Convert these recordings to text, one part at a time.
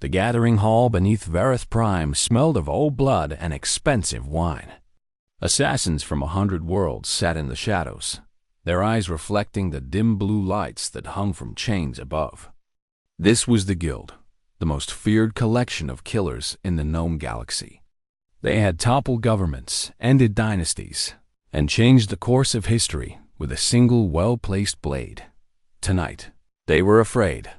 The gathering hall beneath Vareth Prime smelled of old blood and expensive wine. Assassins from 100 worlds sat in the shadows, their eyes reflecting the dim blue lights that hung from chains above. This was the Guild, the most feared collection of killers in the known galaxy. They had toppled governments, ended dynasties, and changed the course of history with a single well-placed blade. Tonight, they were afraid.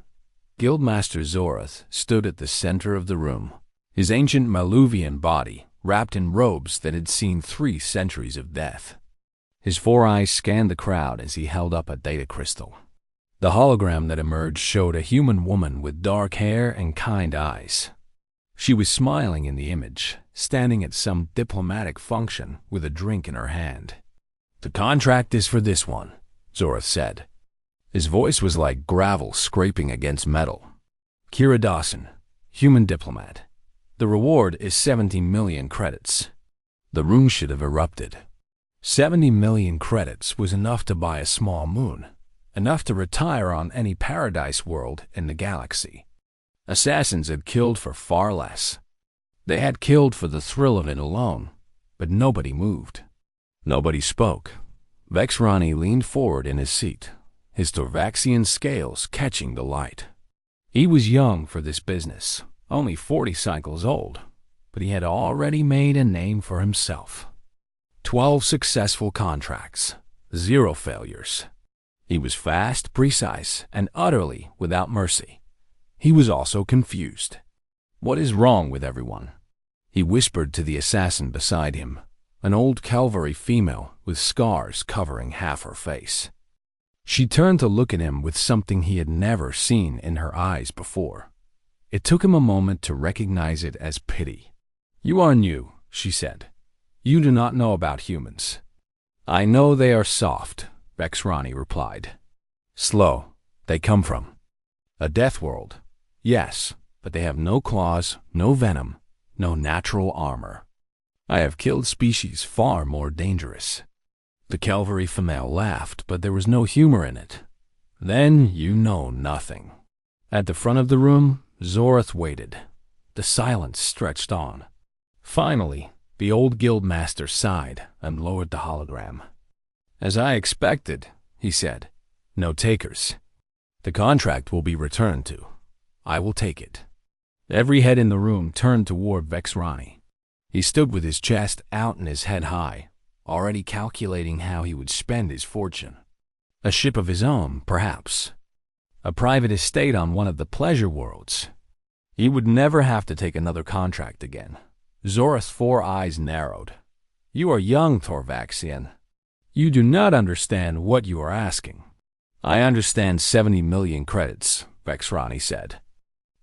Guildmaster Zorath stood at the center of the room, his ancient Maluvian body wrapped in robes that had seen 3 centuries of death. His 4 eyes scanned the crowd as he held up a data crystal. The hologram that emerged showed a human woman with dark hair and kind eyes. She was smiling in the image, standing at some diplomatic function with a drink in her hand. "The contract is for this one," Zorath said. His voice was like gravel scraping against metal. "Kira Dawson, human diplomat. The reward is 70 million credits." The room should have erupted. 70 million credits was enough to buy a small moon, enough to retire on any paradise world in the galaxy. Assassins had killed for far less. They had killed for the thrill of it alone, but nobody moved. Nobody spoke. Vexrani leaned forward in his seat, his Torvaxian scales catching the light. He was young for this business, only 40 cycles old, but he had already made a name for himself. 12 successful contracts, 0 failures. He was fast, precise, and utterly without mercy. He was also confused. "What is wrong with everyone?" He whispered to the assassin beside him, an old cavalry female with scars covering half her face. She turned to look at him with something he had never seen in her eyes before. It took him a moment to recognize it as pity. "You are new," she said. "You do not know about humans." "I know they are soft," Vexrani replied. "Slow. They come from a death world. Yes, but they have no claws, no venom, no natural armor. I have killed species far more dangerous." The cavalry female laughed, but there was no humor in it. "Then you know nothing." At the front of the room, Zorath waited. The silence stretched on. Finally, the old guildmaster sighed and lowered the hologram. "As I expected," he said. "No takers. The contract will be returned to. I will take it." Every head in the room turned toward Vexrani. He stood with his chest out and his head high, already calculating how he would spend his fortune. A ship of his own, perhaps. A private estate on one of the pleasure worlds. He would never have to take another contract again. Zorath's 4 eyes narrowed. "You are young, Torvaxian. You do not understand what you are asking." "I understand 70 million credits," Vexrani said.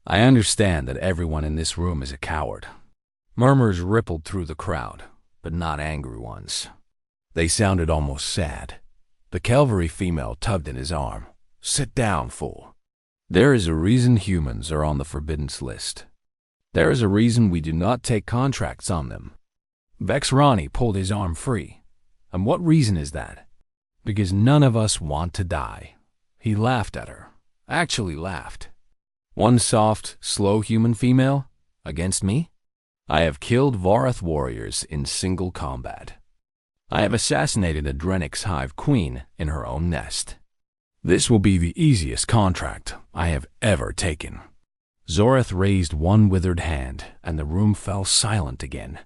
"I understand that everyone in this room is a coward." Murmurs rippled through the crowd, but not angry ones. They sounded almost sad. The cavalry female tugged at his arm. "Sit down, fool. There is a reason humans are on the forbiddance list. There is a reason we do not take contracts on them." Vexrani pulled his arm free. "And what reason is that?" "Because none of us want to die." He laughed at her. Actually laughed. "One soft, slow human female? Against me? I have killed Vareth warriors in single combat. I have assassinated a Drenix hive queen in her own nest. This will be the easiest contract I have ever taken." Zorath raised one withered hand, and the room fell silent again.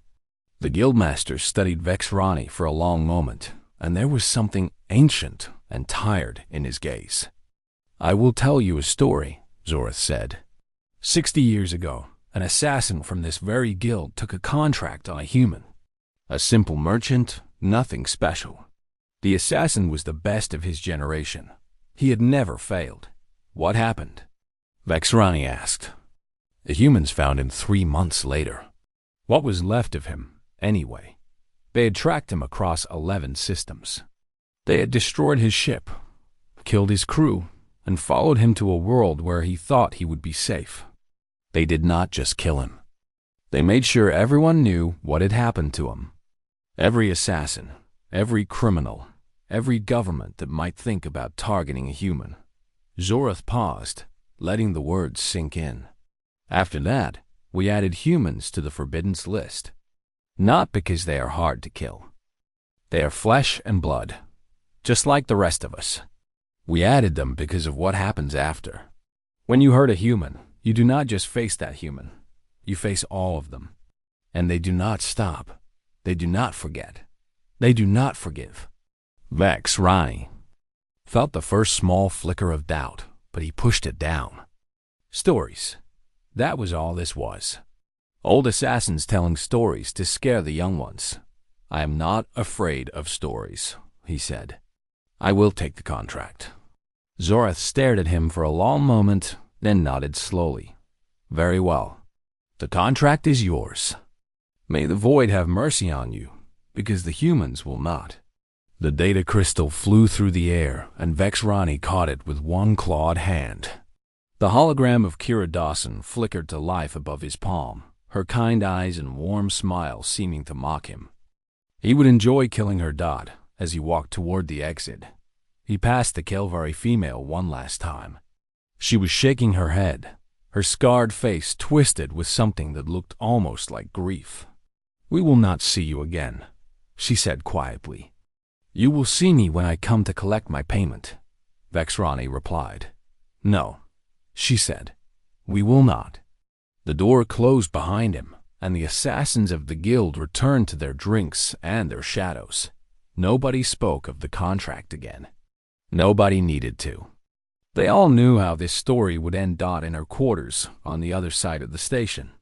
The guildmaster studied Vexrani for a long moment, and there was something ancient and tired in his gaze. "I will tell you a story," Zorath said. 60 years ago, an assassin from this very guild took a contract on a human. A simple merchant, nothing special. The assassin was the best of his generation. He had never failed. "What happened?" Vexrani asked. "The humans found him 3 months later." What was left of him, anyway? They had tracked him across 11 systems. They had destroyed his ship, killed his crew, and followed him to a world where he thought he would be safe. They did not just kill him. They made sure everyone knew what had happened to him. Every assassin, every criminal, every government that might think about targeting a human. Zorath paused, letting the words sink in. After that, we added humans to the forbiddens list. Not because they are hard to kill. They are flesh and blood, just like the rest of us. We added them because of what happens after. When you hurt a human, you do not just face that human. You face all of them. And they do not stop. They do not forget. They do not forgive. Vex Ronnie felt the first small flicker of doubt, but he pushed it down. Stories. That was all this was. Old assassins telling stories to scare the young ones. I am not afraid of stories, he said. I will take the contract. Zorath stared at him for a long moment, then nodded slowly. Very well. The contract is yours. May the void have mercy on you, because the humans will not. The data crystal flew through the air, and Vex Ronnie caught it with one clawed hand. The hologram of Kira Dawson flickered to life above his palm, her kind eyes and warm smile seeming to mock him. He would enjoy killing her dot as he walked toward the exit. He passed the Kelvari female one last time. She was shaking her head, her scarred face twisted with something that looked almost like grief. We will not see you again, she said quietly. You will see me when I come to collect my payment, Vex Ronnie replied. No, she said. We will not. The door closed behind him, and the assassins of the guild returned to their drinks and their shadows. Nobody spoke of the contract again. Nobody needed to. They all knew how this story would end. Dot in her quarters on the other side of the station.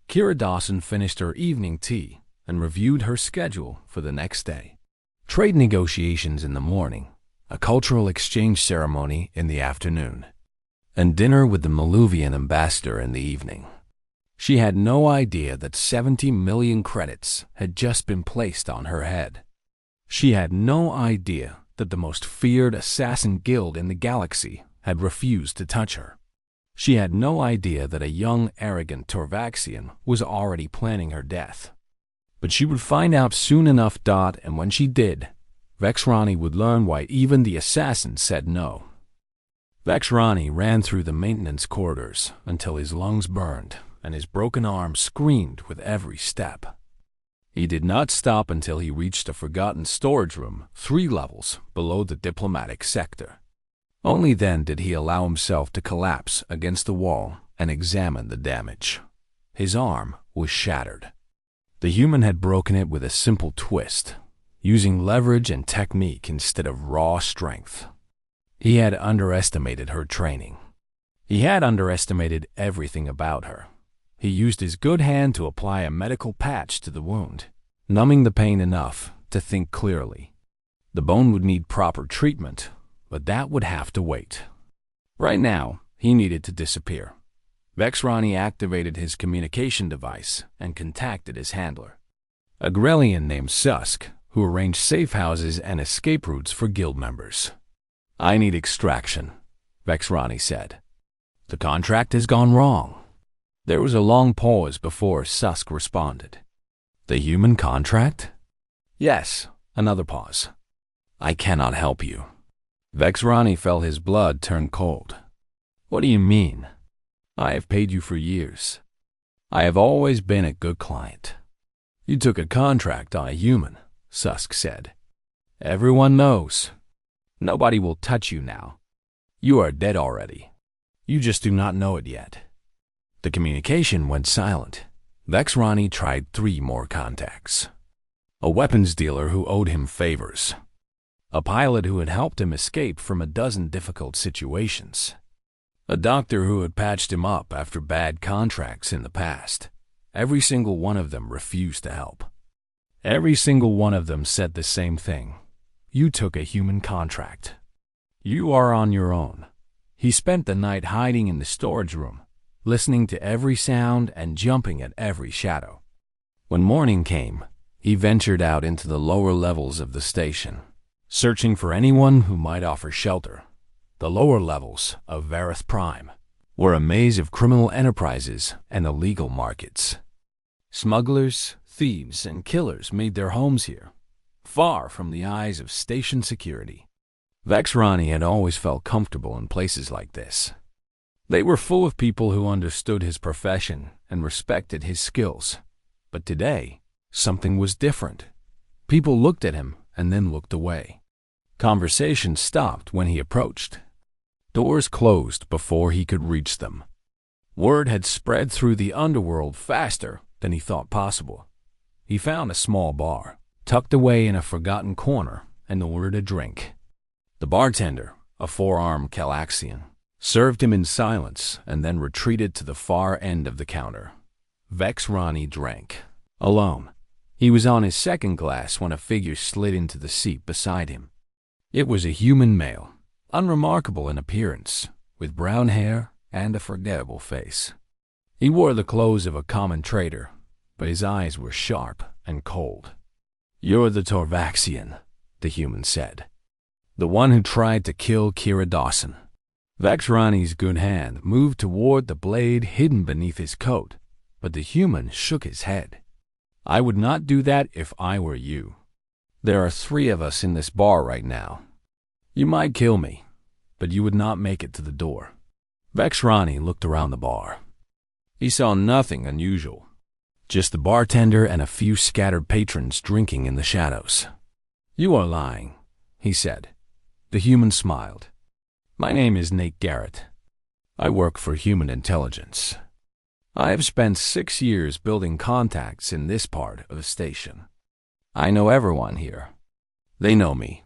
Kira Dawson finished her evening tea and reviewed her schedule for the next day. Trade negotiations in the morning, a cultural exchange ceremony in the afternoon, and dinner with the Maluvian ambassador in the evening. She had no idea that 70 million credits had just been placed on her head. She had no idea that the most feared assassin guild in the galaxy had refused to touch her. She had no idea that a young, arrogant Torvaxian was already planning her death. But she would find out soon enough. And when she did, Vex Ronnie would learn why even the assassins said no. Vex Ronnie ran through the maintenance corridors until his lungs burned and his broken arm screamed with every step. He did not stop until he reached a forgotten storage room 3 levels below the diplomatic sector. Only then did he allow himself to collapse against the wall and examine the damage. His arm was shattered. The human had broken it with a simple twist, using leverage and technique instead of raw strength. He had underestimated her training. He had underestimated everything about her. He used his good hand to apply a medical patch to the wound, numbing the pain enough to think clearly. The bone would need proper treatment, but that would have to wait. Right now, he needed to disappear. Vex Ronnie activated his communication device and contacted his handler, a Grellian named Susk, who arranged safe houses and escape routes for guild members. I need extraction, Vex Ronnie said. The contract has gone wrong. There was a long pause before Susk responded. The human contract? Yes, another pause. I cannot help you. Vex Ronnie felt his blood turn cold. What do you mean? I have paid you for years. I have always been a good client. You took a contract on a human, Susk said. Everyone knows. Nobody will touch you now. You are dead already. You just do not know it yet. The communication went silent. Vex Ronnie tried 3 more contacts. A weapons dealer who owed him favors. A pilot who had helped him escape from a dozen difficult situations. A doctor who had patched him up after bad contracts in the past. Every single one of them refused to help. Every single one of them said the same thing. You took a human contract. You are on your own. He spent the night hiding in the storage room, listening to every sound and jumping at every shadow. When morning came, he ventured out into the lower levels of the station, searching for anyone who might offer shelter. The lower levels of Vareth Prime were a maze of criminal enterprises and illegal markets. Smugglers, thieves, and killers made their homes here, far from the eyes of station security. Vex Ronnie had always felt comfortable in places like this. They were full of people who understood his profession and respected his skills. But today, something was different. People looked at him and then looked away. Conversation stopped when he approached. Doors closed before he could reach them. Word had spread through the underworld faster than he thought possible. He found a small bar, tucked away in a forgotten corner, and ordered a drink. The bartender, a four-armed Calaxian, served him in silence and then retreated to the far end of the counter. Vex Ronnie drank, alone. He was on his second glass when a figure slid into the seat beside him. It was a human male, unremarkable in appearance, with brown hair and a forgettable face. He wore the clothes of a common trader, but his eyes were sharp and cold. "You're the Torvaxian," the human said. "The one who tried to kill Kira Dawson." Vex Ronnie's good hand moved toward the blade hidden beneath his coat, but the human shook his head. "I would not do that if I were you. There are 3 of us in this bar right now. You might kill me, but you would not make it to the door." Vex Ronnie looked around the bar. He saw nothing unusual, just the bartender and a few scattered patrons drinking in the shadows. "You are lying," he said. The human smiled. "My name is Nate Garrett. I work for Human Intelligence. I have spent 6 years building contacts in this part of the station. I know everyone here. They know me.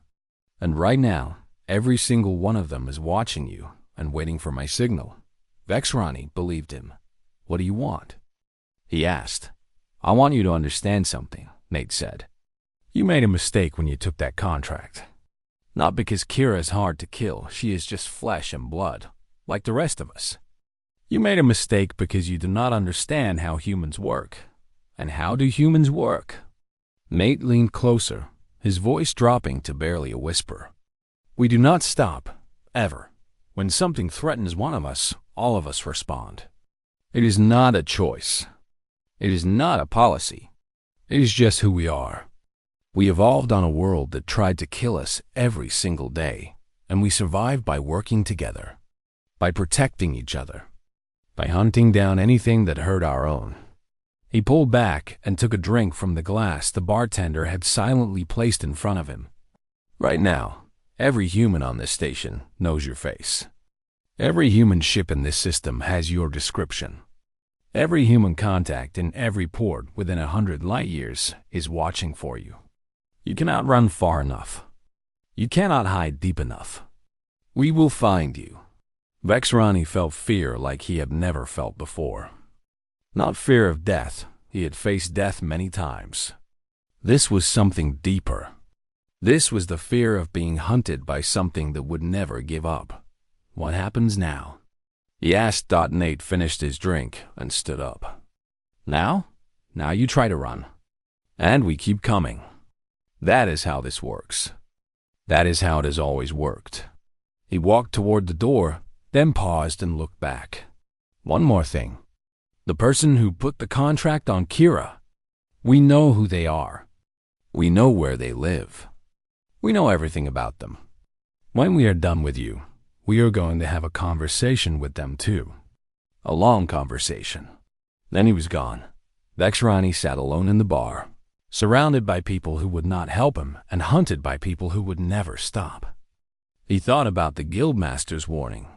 And right now, every single one of them is watching you and waiting for my signal." Vex Ronnie believed him. "What do you want?" he asked. "I want you to understand something," Nate said. "You made a mistake when you took that contract. Not because Kira is hard to kill, she is just flesh and blood, like the rest of us. You made a mistake because you do not understand how humans work. And how do humans work?" Nate leaned closer, his voice dropping to barely a whisper. "We do not stop, ever. When something threatens one of us, all of us respond. It is not a choice. It is not a policy. It is just who we are. We evolved on a world that tried to kill us every single day, and we survived by working together, by protecting each other, by hunting down anything that hurt our own." He pulled back and took a drink from the glass the bartender had silently placed in front of him. "Right now, every human on this station knows your face. Every human ship in this system has your description. Every human contact in every port within 100 light years is watching for you. You cannot run far enough. You cannot hide deep enough. We will find you." Vex Ronnie felt fear like he had never felt before. Not fear of death. He had faced death many times. This was something deeper. This was the fear of being hunted by something that would never give up. "What happens now?" he asked. Nate finished his drink and stood up. Now you try to run. And we keep coming. That is how this works. That is how it has always worked." He walked toward the door, then paused and looked back. "One more thing. The person who put the contract on Kira, we know who they are. We know where they live. We know everything about them. When we are done with you, we are going to have a conversation with them too. A long conversation." Then he was gone. Vex Ronnie sat alone in the bar, surrounded by people who would not help him and hunted by people who would never stop. He thought about the guildmaster's warning.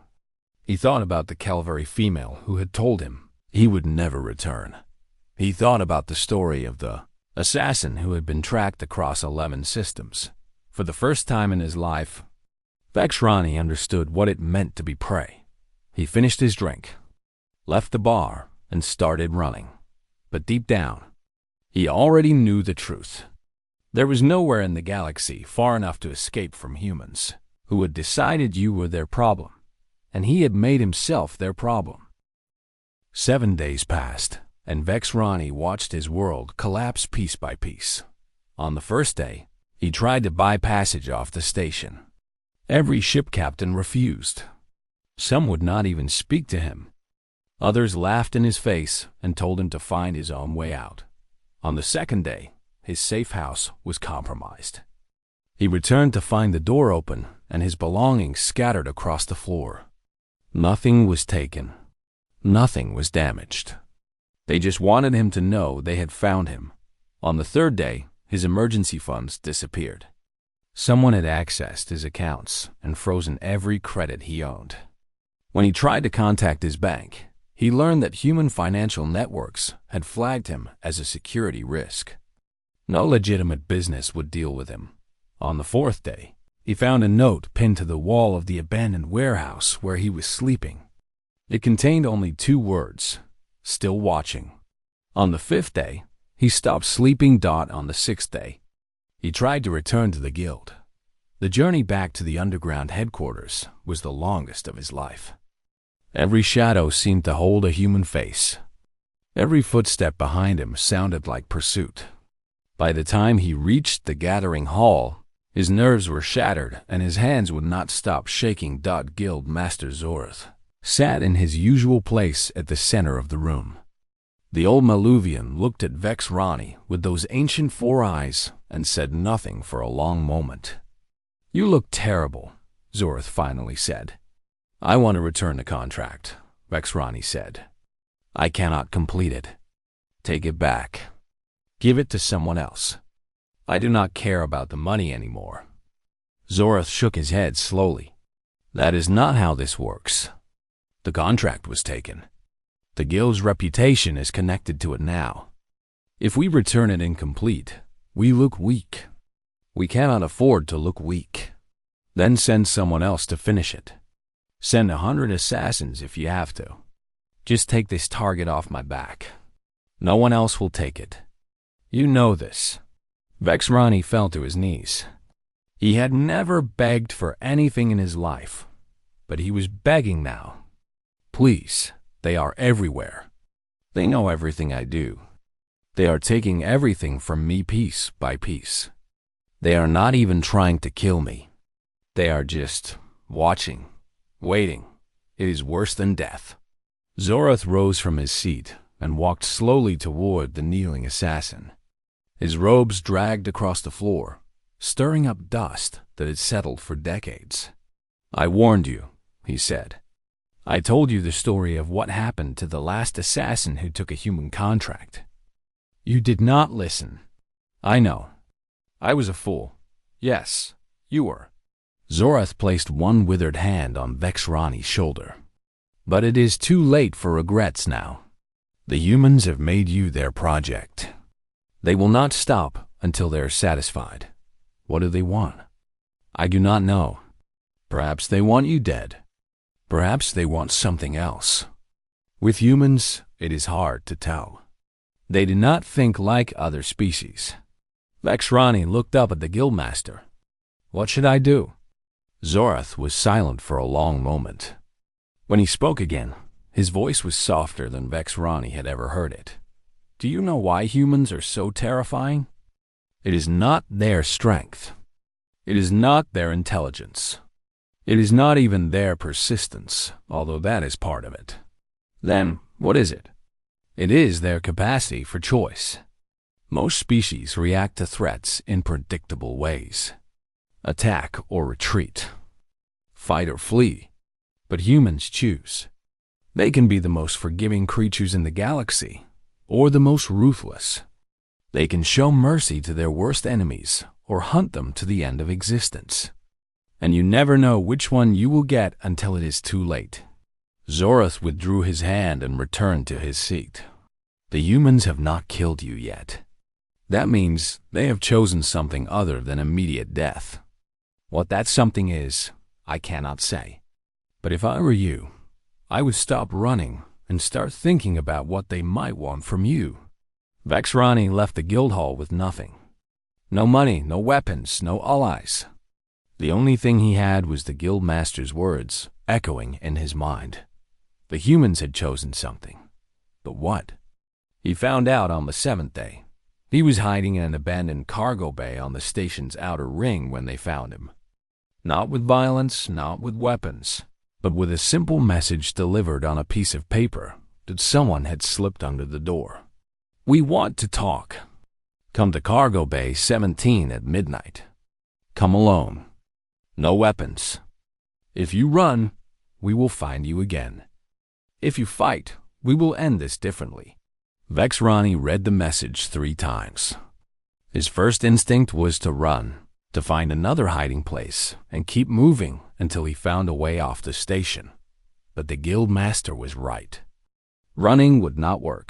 He thought about the Calvary female who had told him he would never return. He thought about the story of the assassin who had been tracked across 11 systems. For the first time in his life, Vex Ronnie understood what it meant to be prey. He finished his drink, left the bar, and started running. But deep down, he already knew the truth. There was nowhere in the galaxy far enough to escape from humans who had decided you were their problem, and he had made himself their problem. 7 days passed, and Vex Ronnie watched his world collapse piece by piece. On the first day, he tried to buy passage off the station. Every ship captain refused. Some would not even speak to him. Others laughed in his face and told him to find his own way out. On the second day, his safe house was compromised. He returned to find the door open and his belongings scattered across the floor. Nothing was taken. Nothing was damaged. They just wanted him to know they had found him. On the third day, his emergency funds disappeared. Someone had accessed his accounts and frozen every credit he owned. When he tried to contact his bank, he learned that human financial networks had flagged him as a security risk. No legitimate business would deal with him. On the fourth day, he found a note pinned to the wall of the abandoned warehouse where he was sleeping. It contained only 2 words, "Still watching." On the 5th day, he stopped sleeping. On the 6th day, he tried to return to the guild. The journey back to the underground headquarters was the longest of his life. Every shadow seemed to hold a human face. Every footstep behind him sounded like pursuit. By the time he reached the gathering hall, his nerves were shattered and his hands would not stop shaking. Guild Master Zorath sat in his usual place at the center of the room. The old Maluvian looked at Vex Rani with those ancient 4 eyes and said nothing for a long moment. "You look terrible," Zorath finally said. "I want to return the contract," Vex Rani said. "I cannot complete it. Take it back. Give it to someone else. I do not care about the money anymore." Zorath shook his head slowly. "That is not how this works. The contract was taken. The guild's reputation is connected to it now. If we return it incomplete, we look weak. We cannot afford to look weak. Then send someone else to finish it. Send 100 assassins if you have to. Just take this target off my back. No one else will take it. You know this." Vex Rani fell to his knees. He had never begged for anything in his life, but he was begging now. "Please, they are everywhere. They know everything I do. They are taking everything from me piece by piece. They are not even trying to kill me. They are just watching, waiting. It is worse than death." Zorath rose from his seat and walked slowly toward the kneeling assassin. His robes dragged across the floor, stirring up dust that had settled for decades. "I warned you," he said. "I told you the story of what happened to the last assassin who took a human contract. You did not listen. I know. I was a fool. Yes, you were." Zorath placed one withered hand on Vex Rani's shoulder. "But it is too late for regrets now. The humans have made you their project. They will not stop until they are satisfied. What do they want? I do not know. Perhaps they want you dead. Perhaps they want something else. With humans, it is hard to tell. They do not think like other species." Vex Rani looked up at the guildmaster. "What should I do?" Zorath was silent for a long moment. When he spoke again, his voice was softer than Vex Rani had ever heard it. "Do you know why humans are so terrifying? It is not their strength. It is not their intelligence. It is not even their persistence, although that is part of it. Then, what is it? It is their capacity for choice. Most species react to threats in predictable ways. Attack or retreat. Fight or flee. But humans choose. They can be the most forgiving creatures in the galaxy, or the most ruthless. They can show mercy to their worst enemies, or hunt them to the end of existence. And you never know which one you will get until it is too late." Zorath withdrew his hand and returned to his seat. "The humans have not killed you yet. That means they have chosen something other than immediate death. What that something is, I cannot say. But if I were you, I would stop running and start thinking about what they might want from you." Vex Rani left the guild hall with nothing. No money, no weapons, no allies. The only thing he had was the guildmaster's words echoing in his mind. The humans had chosen something. But what? He found out on the 7th day. He was hiding in an abandoned cargo bay on the station's outer ring when they found him. Not with violence, not with weapons, but with a simple message delivered on a piece of paper that someone had slipped under the door. "We want to talk. Come to Cargo Bay 17 at midnight. Come alone. No weapons. If you run, we will find you again. If you fight, we will end this differently." Vexrani read the message 3 times. His first instinct was to run, to find another hiding place, and keep moving until he found a way off the station. But the guild master was right. Running would not work.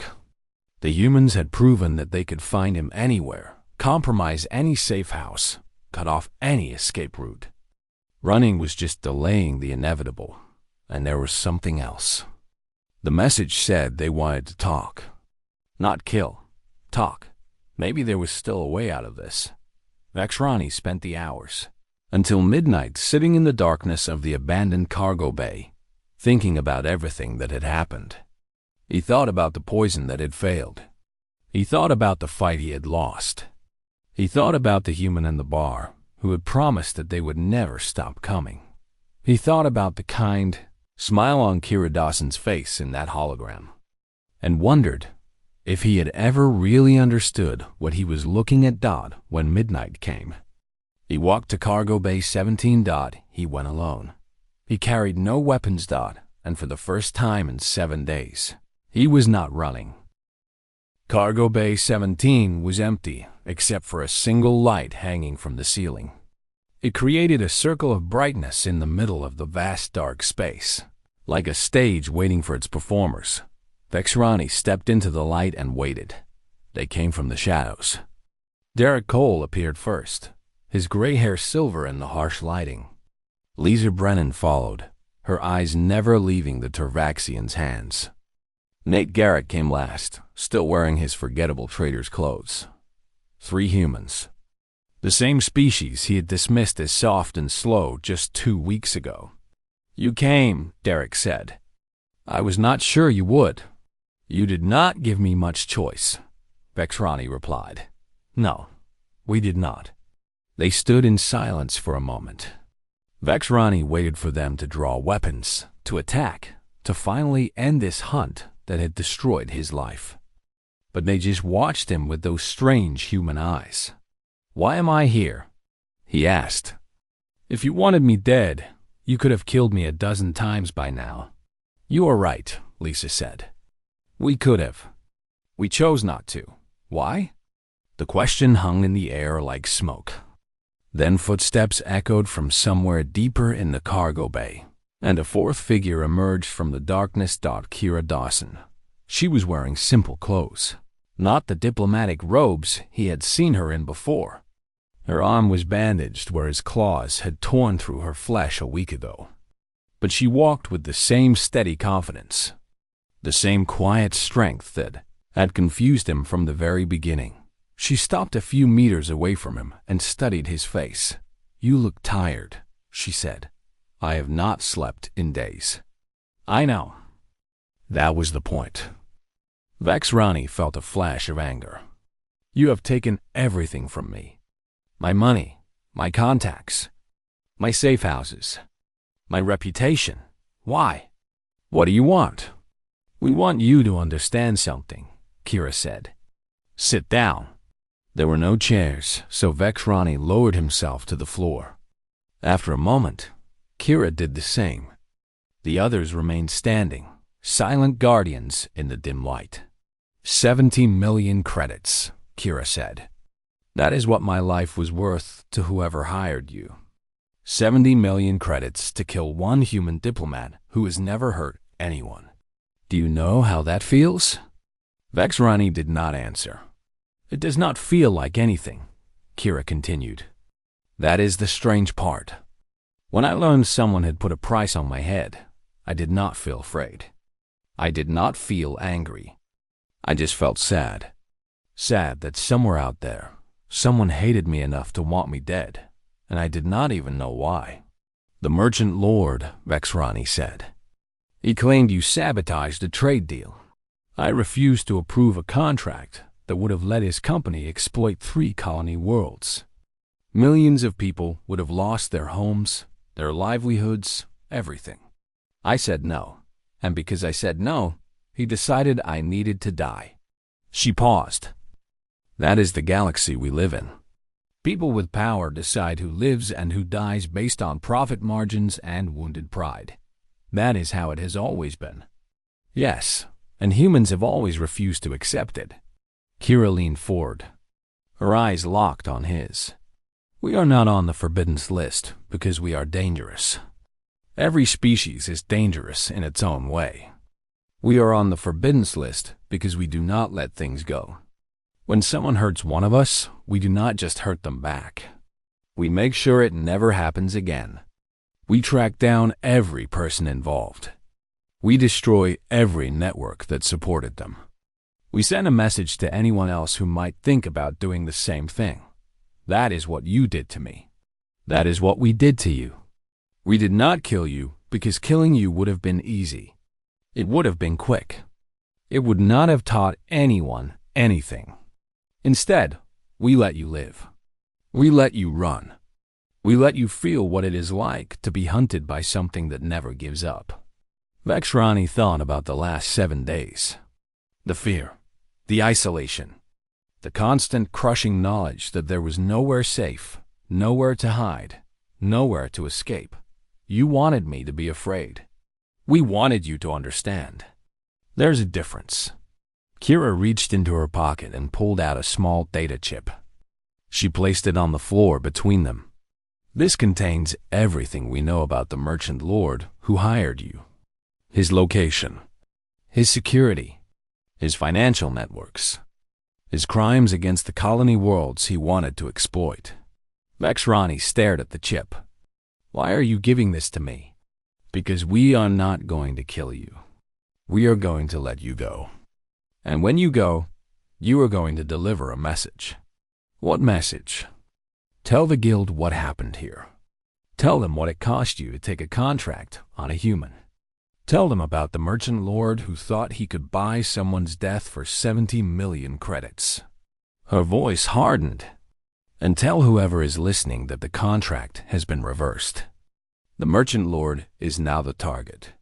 The humans had proven that they could find him anywhere, compromise any safe house, cut off any escape route. Running was just delaying the inevitable, and there was something else. The message said they wanted to talk. Not kill. Talk. Maybe there was still a way out of this. Vexrani spent the hours, until midnight, sitting in the darkness of the abandoned cargo bay, thinking about everything that had happened. He thought about the poison that had failed. He thought about the fight he had lost. He thought about the human in the bar, who had promised that they would never stop coming. He thought about the kind smile on Kira Dawson's face in that hologram, and wondered if he had ever really understood what he was looking at. When midnight came, he walked to Cargo Bay 17. He went alone. He carried no weapons. And for the first time in 7 days, he was not running. Cargo Bay 17 was empty, except for a single light hanging from the ceiling. It created a circle of brightness in the middle of the vast dark space, like a stage waiting for its performers. Vexrani stepped into the light and waited. They came from the shadows. Derek Cole appeared first, his gray hair silver in the harsh lighting. Lisa Brennan followed, her eyes never leaving the Tervaxian's hands. Nate Garrett came last, still wearing his forgettable trader's clothes. 3 humans. The same species he had dismissed as soft and slow just 2 weeks ago. "You came," Derek said. "I was not sure you would." "You did not give me much choice," Vexrani replied. "No, we did not." They stood in silence for a moment. Vexrani waited for them to draw weapons, to attack, to finally end this hunt that had destroyed his life. But they just watched him with those strange human eyes. "Why am I here?" he asked. "If you wanted me dead, you could have killed me a dozen times by now." "You are right," Lisa said. "We could have. We chose not to. Why?" The question hung in the air like smoke. Then footsteps echoed from somewhere deeper in the cargo bay, and a 4th figure emerged from the darkness. Kira Dawson. She was wearing simple clothes, not the diplomatic robes he had seen her in before. Her arm was bandaged where his claws had torn through her flesh a week ago. But she walked with the same steady confidence, the same quiet strength that had confused him from the very beginning. She stopped a few meters away from him and studied his face. "You look tired," she said. "I have not slept in days." "I know." That was the point. Vexrani felt a flash of anger. "You have taken everything from me. My money, my contacts, my safe houses, my reputation. Why? What do you want?" "We want you to understand something," Kira said. "Sit down." There were no chairs, so Vexrani lowered himself to the floor. After a moment, Kira did the same. The others remained standing, silent guardians in the dim light. 70 million credits, Kira said. "That is what my life was worth to whoever hired you. 70 million credits to kill one human diplomat who has never hurt anyone. Do you know how that feels?" Vexrani did not answer. "It does not feel like anything," Kira continued. "That is the strange part. When I learned someone had put a price on my head, I did not feel afraid. I did not feel angry. I just felt sad. Sad that somewhere out there, someone hated me enough to want me dead, and I did not even know why." "The merchant lord," Vexrani said. "He claimed you sabotaged a trade deal. I refused to approve a contract that would have let his company exploit 3 colony worlds. Millions of people would have lost their homes, their livelihoods, everything. I said no, and because I said no, he decided I needed to die." She paused. "That is the galaxy we live in. People with power decide who lives and who dies based on profit margins and wounded pride. That is how it has always been. Yes, and humans have always refused to accept it. Kira leaned forward, her eyes locked on his. We are not on the forbidden list because we are dangerous. Every species is dangerous in its own way. We are on the forbidden list because we do not let things go. When someone hurts one of us, we do not just hurt them back. We make sure it never happens again. We track down every person involved. We destroy every network that supported them. We send a message to anyone else who might think about doing the same thing. That is what you did to me. That is what we did to you. We did not kill you because killing you would have been easy. It would have been quick. It would not have taught anyone anything. Instead, we let you live. We let you run. We let you feel what it is like to be hunted by something that never gives up. Vexrani thought about the last 7 days. The fear, the isolation, the constant crushing knowledge that there was nowhere safe, nowhere to hide, nowhere to escape. You wanted me to be afraid. We wanted you to understand. There's a difference. Kira reached into her pocket and pulled out a small data chip. She placed it on the floor between them. This contains everything we know about the merchant lord who hired you. His location, his security, his financial networks, his crimes against the colony worlds he wanted to exploit. Vexrani stared at the chip. Why are you giving this to me? Because we are not going to kill you. We are going to let you go. And when you go, you are going to deliver a message. What message? Tell the guild what happened here. Tell them what it cost you to take a contract on a human. Tell them about the merchant lord who thought he could buy someone's death for 70 million credits. Her voice hardened. And tell whoever is listening that the contract has been reversed. The merchant lord is now the target.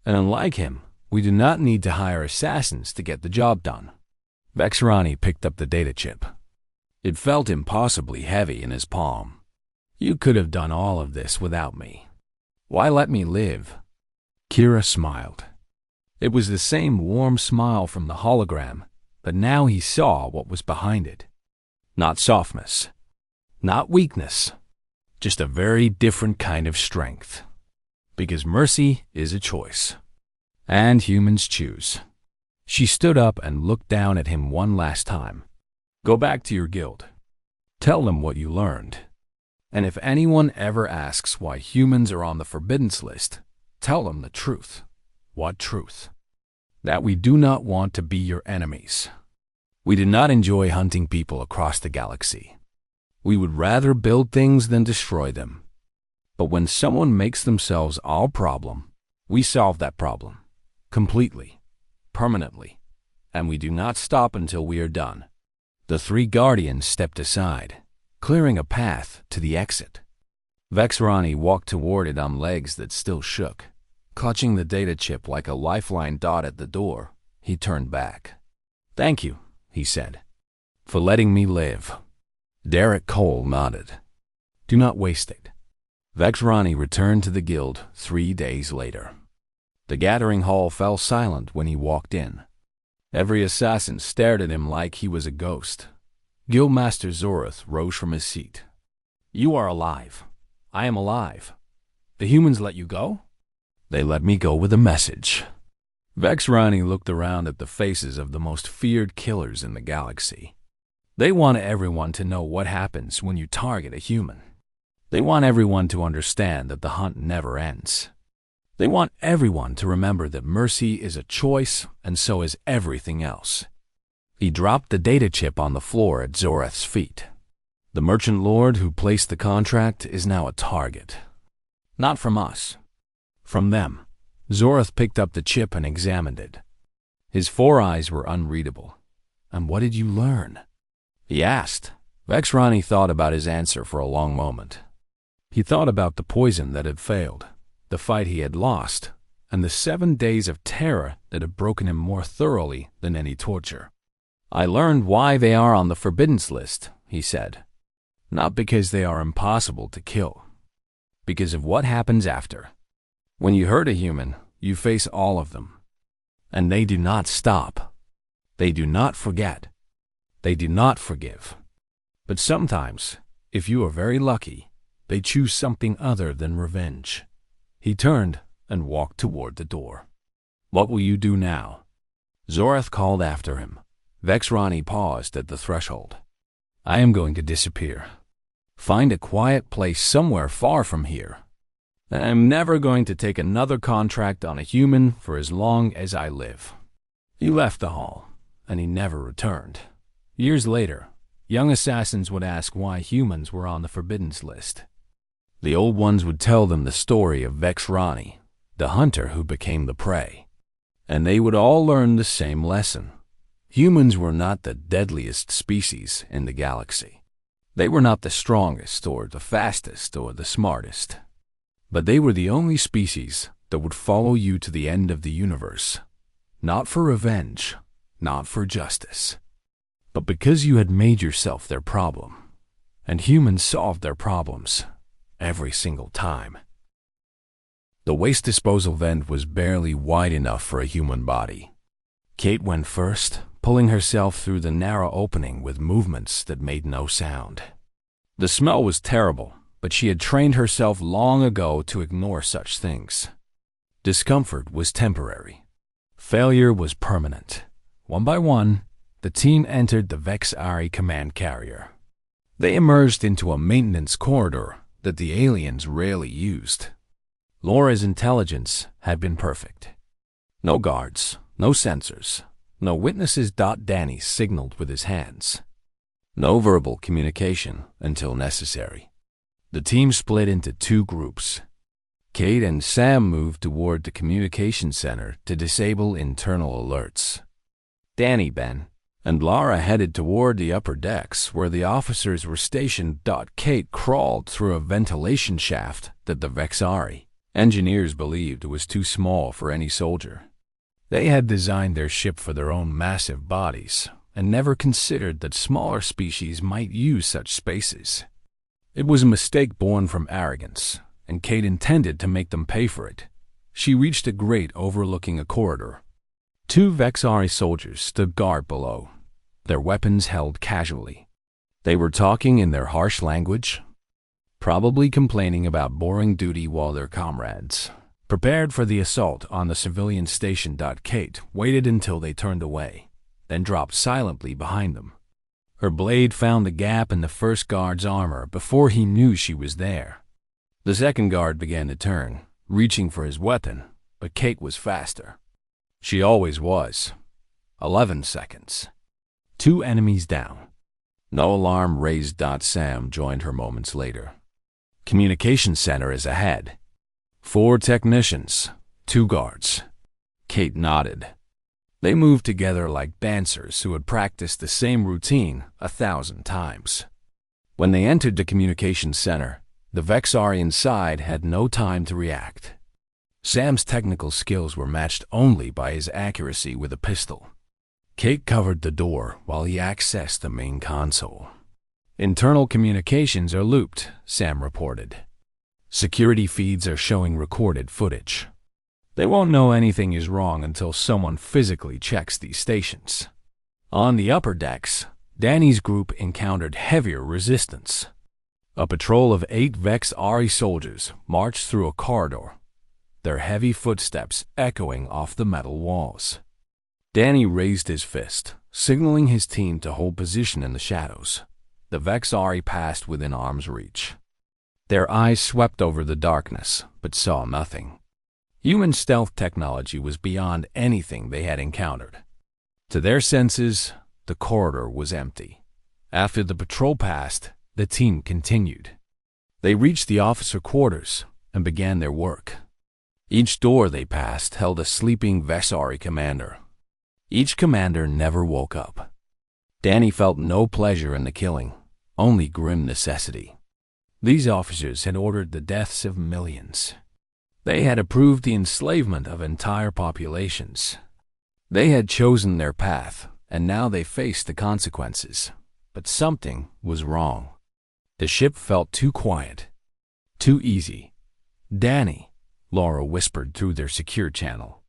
And unlike him, we do not need to hire assassins to get the job done. Vexrani picked up the data chip. It felt impossibly heavy in his palm. You could have done all of this without me. Why let me live? Kira smiled. It was the same warm smile from the hologram, but now he saw what was behind it. Not softness, not weakness, just a very different kind of strength. Because mercy is a choice. And humans choose. She stood up and looked down at him one last time. Go back to your guild. Tell them what you learned. And if anyone ever asks why humans are on the forbidden list, tell them the truth. What truth? That we do not want to be your enemies. We do not enjoy hunting people across the galaxy. We would rather build things than destroy them. But when someone makes themselves our problem, we solve that problem. Completely. Permanently. And we do not stop until we are done. The 3 guardians stepped aside, clearing a path to the exit. Vexrani walked toward it on legs that still shook. Clutching the data chip like a lifeline dot at the door, he turned back. Thank you, he said, for letting me live. Derek Cole nodded. Do not waste it. Vexrani returned to the guild 3 days later. The gathering hall fell silent when he walked in. Every assassin stared at him like he was a ghost. Guildmaster Zorath rose from his seat. You are alive. I am alive. The humans let you go? They let me go with a message. Vexrani looked around at the faces of the most feared killers in the galaxy. They want everyone to know what happens when you target a human. They want everyone to understand that the hunt never ends. They want everyone to remember that mercy is a choice, and so is everything else. He dropped the data chip on the floor at Zorath's feet. The merchant lord who placed the contract is now a target. Not from us. From them. Zorath picked up the chip and examined it. His 4 eyes were unreadable. And what did you learn? He asked. Vexrani thought about his answer for a long moment. He thought about the poison that had failed, the fight he had lost, and the 7 days of terror that had broken him more thoroughly than any torture. I learned why they are on the forbidden list, he said. Not because they are impossible to kill. Because of what happens after. When you hurt a human, you face all of them. And they do not stop. They do not forget. They do not forgive. But sometimes, if you are very lucky, they choose something other than revenge. He turned and walked toward the door. What will you do now? Zorath called after him. Vexrani paused at the threshold. I am going to disappear. Find a quiet place somewhere far from here. I'm never going to take another contract on a human for as long as I live. He left the hall, and he never returned. Years later, young assassins would ask why humans were on the Forbiddens list. The old ones would tell them the story of Vexrani, the hunter who became the prey. And they would all learn the same lesson. Humans were not the deadliest species in the galaxy. They were not the strongest or the fastest or the smartest. But they were the only species that would follow you to the end of the universe. Not for revenge, not for justice, but because you had made yourself their problem. And humans solved their problems every single time. The waste disposal vent was barely wide enough for a human body. Kate went first, pulling herself through the narrow opening with movements that made no sound. The smell was terrible, but she had trained herself long ago to ignore such things. Discomfort was temporary. Failure was permanent. One by one, the team entered the Vexari command carrier. They emerged into a maintenance corridor that the aliens rarely used. Laura's intelligence had been perfect. No guards, no sensors, no witnesses. Danny signaled with his hands. No verbal communication until necessary. The team split into two groups. Kate and Sam moved toward the communication center to disable internal alerts. Danny, Ben, and Laura headed toward the upper decks where the officers were stationed. Kate crawled through a ventilation shaft that the Vexari engineers believed was too small for any soldier. They had designed their ship for their own massive bodies and never considered that smaller species might use such spaces. It was a mistake born from arrogance, and Kate intended to make them pay for it. She reached a grate overlooking a corridor. Two Vexari soldiers stood guard below, their weapons held casually. They were talking in their harsh language, probably complaining about boring duty while their comrades prepared for the assault on the civilian station. Kate waited until they turned away, then dropped silently behind them. Her blade found the gap in the first guard's armor before he knew she was there. The second guard began to turn, reaching for his weapon, but Kate was faster. She always was. 11 seconds. 2 enemies down. No alarm raised. Sam joined her moments later. Communication center is ahead. 4 technicians, 2 guards. Kate nodded. They moved together like dancers who had practiced the same routine 1,000 times. When they entered the communication center, the Vexari inside had no time to react. Sam's technical skills were matched only by his accuracy with a pistol. Kate covered the door while he accessed the main console. Internal communications are looped, Sam reported. Security feeds are showing recorded footage. They won't know anything is wrong until someone physically checks these stations. On the upper decks, Danny's group encountered heavier resistance. A patrol of 8 Vexari soldiers marched through a corridor, their heavy footsteps echoing off the metal walls. Danny raised his fist, signaling his team to hold position in the shadows. The Vexari passed within arm's reach. Their eyes swept over the darkness, but saw nothing. Human stealth technology was beyond anything they had encountered. To their senses, the corridor was empty. After the patrol passed, the team continued. They reached the officer quarters and began their work. Each door they passed held a sleeping Vexari commander. Each commander never woke up. Danny felt no pleasure in the killing, only grim necessity. These officers had ordered the deaths of millions. They had approved the enslavement of entire populations. They had chosen their path, and now they faced the consequences. But something was wrong. The ship felt too quiet, too easy. Danny, Laura whispered through their secure channel.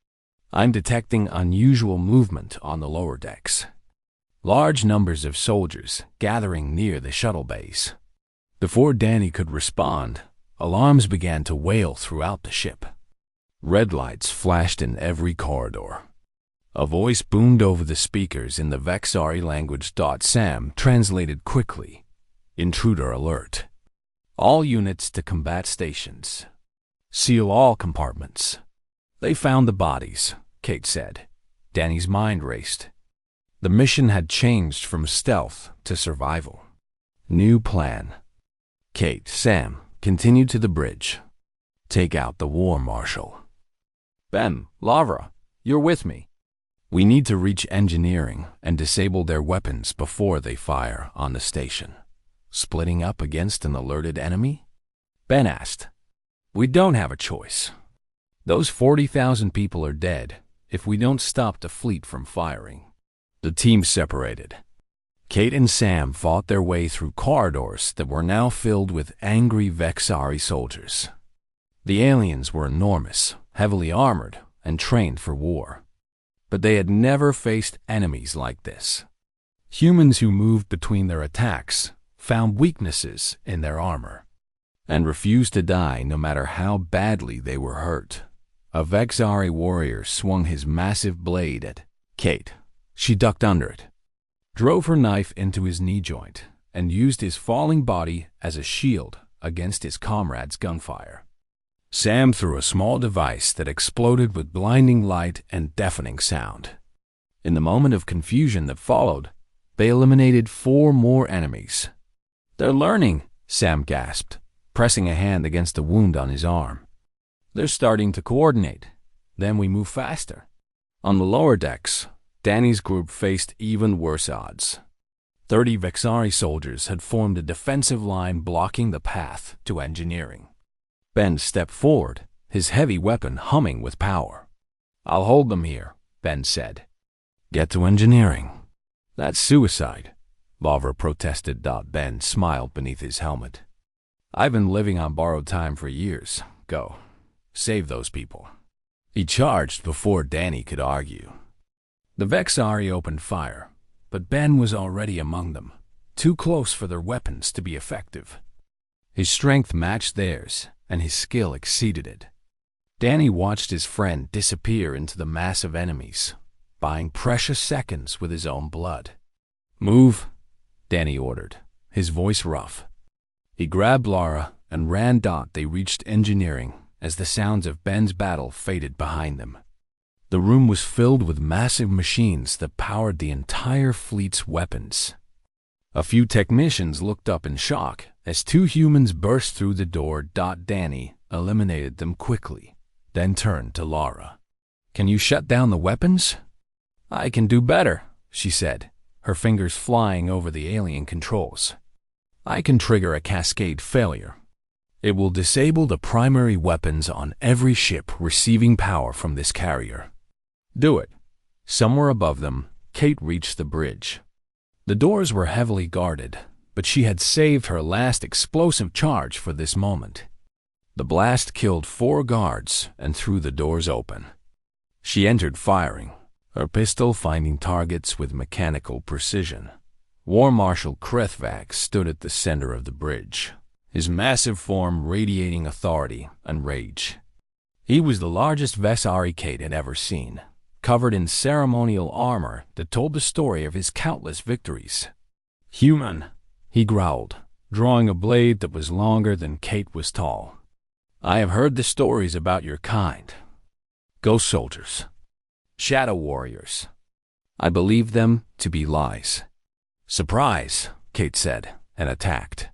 "I'm detecting unusual movement on the lower decks. Large numbers of soldiers gathering near the shuttle bays." Before Danny could respond, alarms began to wail throughout the ship. Red lights flashed in every corridor. A voice boomed over the speakers in the Vexari language. Sam translated quickly. "Intruder alert. All units to combat stations. Seal all compartments." "They found the bodies," Kate said. Danny's mind raced. The mission had changed from stealth to survival. New plan. Kate, Sam, continued to the bridge. "Take out the War Marshal." "Ben, Lavra, you're with me." "We need to reach engineering and disable their weapons before they fire on the station." "Splitting up against an alerted enemy?" Ben asked. "We don't have a choice. Those 40,000 people are dead if we don't stop the fleet from firing." The team separated. Kate and Sam fought their way through corridors that were now filled with angry Vexari soldiers. The aliens were enormous, heavily armored, and trained for war. But they had never faced enemies like this. Humans who moved between their attacks found weaknesses in their armor and refused to die no matter how badly they were hurt. A Vexari warrior swung his massive blade at Kate. She ducked under it, drove her knife into his knee joint, and used his falling body as a shield against his comrade's gunfire. Sam threw a small device that exploded with blinding light and deafening sound. In the moment of confusion that followed, they eliminated 4 more enemies. "They're learning," Sam gasped, pressing a hand against the wound on his arm. "They're starting to coordinate. Then we move faster." On the lower decks, Danny's group faced even worse odds. 30 Vexari soldiers had formed a defensive line blocking the path to engineering. Ben stepped forward, his heavy weapon humming with power. "I'll hold them here," Ben said. "Get to engineering." "That's suicide," Lavra protested. Ben smiled beneath his helmet. "I've been living on borrowed time for years. Go. Save those people." He charged before Danny could argue. The Vexari opened fire, but Ben was already among them, too close for their weapons to be effective. His strength matched theirs, and his skill exceeded it. Danny watched his friend disappear into the mass of enemies, buying precious seconds with his own blood. "Move," Danny ordered, his voice rough. He grabbed Laura and ran. They reached engineering as the sounds of Ben's battle faded behind them. The room was filled with massive machines that powered the entire fleet's weapons. A few technicians looked up in shock as 2 humans burst through the door. Danny eliminated them quickly, then turned to Laura. "Can you shut down the weapons?" "I can do better," she said, her fingers flying over the alien controls. "I can trigger a cascade failure. It will disable the primary weapons on every ship receiving power from this carrier." "Do it." Somewhere above them, Kate reached the bridge. The doors were heavily guarded, but she had saved her last explosive charge for this moment. The blast killed 4 guards and threw the doors open. She entered firing, her pistol finding targets with mechanical precision. War Marshal Krethvac stood at the center of the bridge, his massive form radiating authority and rage. He was the largest Vexari Kate had ever seen, covered in ceremonial armor that told the story of his countless victories. "Human," he growled, drawing a blade that was longer than Kate was tall. "I have heard the stories about your kind. Ghost soldiers. Shadow warriors. I believe them to be lies." "Surprise," Kate said, and attacked.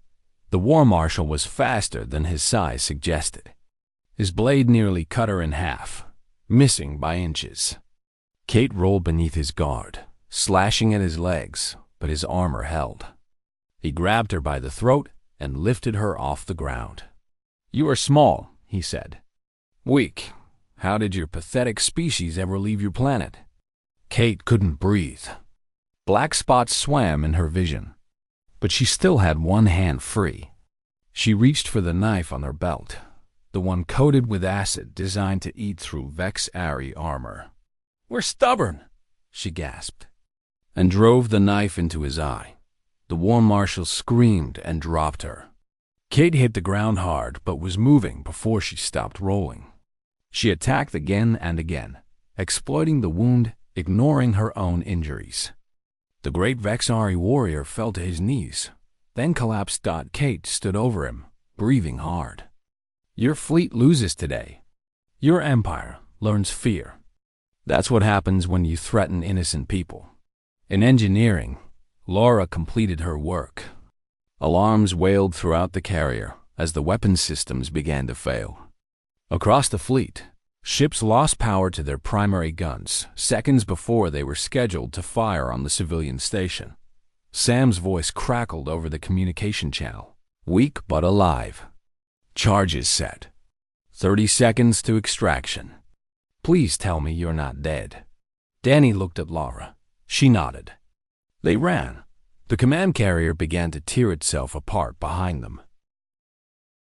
The War Marshal was faster than his size suggested. His blade nearly cut her in half, missing by inches. Kate rolled beneath his guard, slashing at his legs, but his armor held. He grabbed her by the throat and lifted her off the ground. "You are small," he said. "Weak. How did your pathetic species ever leave your planet?" Kate couldn't breathe. Black spots swam in her vision, but she still had one hand free. She reached for the knife on her belt. the one coated with acid designed to eat through Vex-Ari armor. "We're stubborn," she gasped, and drove the knife into his eye. The War Marshal screamed and dropped her. Kate hit the ground hard but was moving before she stopped rolling. She attacked again and again, exploiting the wound, ignoring her own injuries. The great Vex-Ari warrior fell to his knees, then collapsed. Kate stood over him, breathing hard. "Your fleet loses today. Your empire learns fear. That's what happens when you threaten innocent people." In engineering, Laura completed her work. Alarms wailed throughout the carrier as the weapon systems began to fail. Across the fleet, ships lost power to their primary guns seconds before they were scheduled to fire on the civilian station. Sam's voice crackled over the communication channel. "Weak but alive. Charges set. 30 seconds to extraction. Please tell me you're not dead." Danny looked at Laura. She nodded. They ran. The command carrier began to tear itself apart behind them.